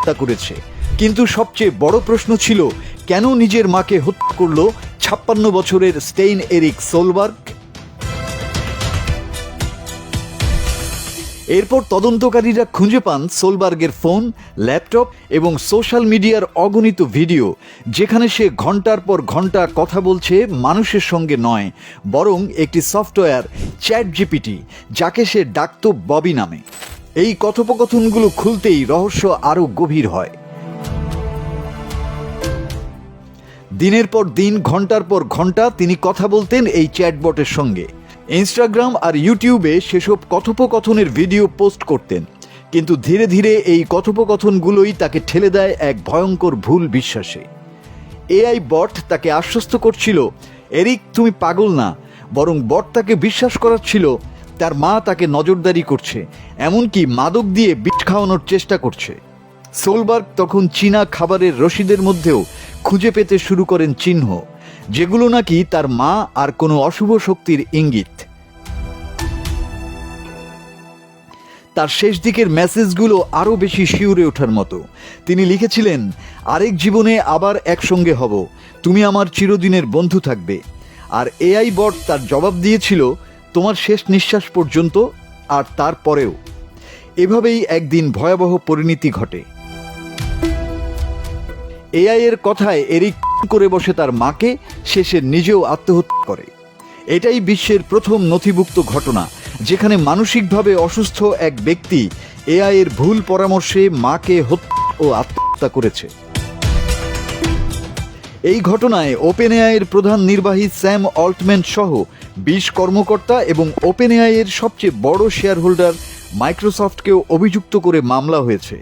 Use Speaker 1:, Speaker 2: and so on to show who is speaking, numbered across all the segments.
Speaker 1: হত্যা করেছে। কিন্তু সবচেয়ে বড় প্রশ্ন ছিল, কেন নিজের মাকে হত্যা করল 56 বছরের স্টেইন এরিক সোলবার্গ? এরপর তদন্তকারীরা খুঁজে পান সোলবার্গের ফোন, ল্যাপটপ এবং সোশ্যাল মিডিয়ার অগণিত ভিডিও, যেখানে সে ঘন্টার পর ঘন্টা কথা বলছে মানুষের সঙ্গে নয়, বরং একটি সফটওয়্যার ChatGPT, যাকে সে ডাকত ববি নামে। এই কথোপকথনগুলো খুলতেই রহস্য আরও গভীর হয়। দিনের পর দিন, ঘন্টার পর ঘন্টা তিনি কথা বলতেন এই চ্যাটবটের সঙ্গে। ইনস্টাগ্রাম আর ইউটিউবে সেসব কথোপকথনের ভিডিও পোস্ট করতেন। কিন্তু ধীরে ধীরে এই কথোপকথনগুলোই তাকে ঠেলে দেয় এক ভয়ঙ্কর ভুল বিশ্বাসে। এআই বট তাকে আশ্বস্ত করছিল, এরিক তুমি পাগল না, বরং বট তাকে বিশ্বাস করাচ্ছিল তার মা তাকে নজরদারি করছে, এমনকি মাদক দিয়ে বিষ খাওয়ানোর চেষ্টা করছে। সোলবার্গ তখন চীনা খাবারের রসিদের মধ্যেও খুঁজে পেতে শুরু করেন চিহ্ন, যেগুলো নাকি তার মা আর কোনো অশুভ শক্তির ইঙ্গিত। তার শেষ দিকের মেসেজগুলো আরও বেশি শিউরে ওঠার মতো। তিনি লিখেছিলেন, আরেক জীবনে আবার একসঙ্গে হব, তুমি আমার চিরদিনের বন্ধু থাকবে। আর এআই বট তার জবাব দিয়েছিল, তোমার শেষ নিঃশ্বাস পর্যন্ত, আর তারপরেও। এভাবেই একদিন ভয়াবহ পরিণতি ঘটে। এআই এর কথায় এরিক করে বসে তার মাকে, শেষে নিজেও আত্মহত্যা করে। এটাই বিশ্বের প্রথম নথিভুক্ত ঘটনা যেখানে মানসিকভাবে অসুস্থ এক ব্যক্তি এআই এর ভুল পরামর্শে মাকে হত্যা ও আত্মহত্যা করেছে। এই ঘটনায় ওপেন এআই এর প্রধান নির্বাহী স্যাম অল্টম্যান সহ 20 কর্মকর্তা এবং ওপেন এআই এর সবচেয়ে বড় শেয়ার হোল্ডার মাইক্রোসফটকেও অভিযুক্ত করে মামলা হয়েছে।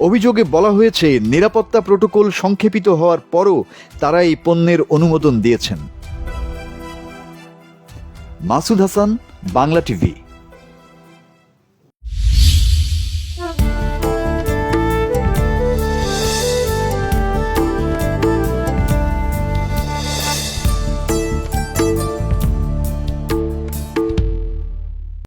Speaker 1: অভিযোগে বলা হয়েছে, নিরাপত্তা প্রোটোকল সংক্ষেপিত হওয়ার পরও তারা এই পণ্যের অনুমোদন দিয়েছেন। মাসুদ হাসান, বাংলা টিভি।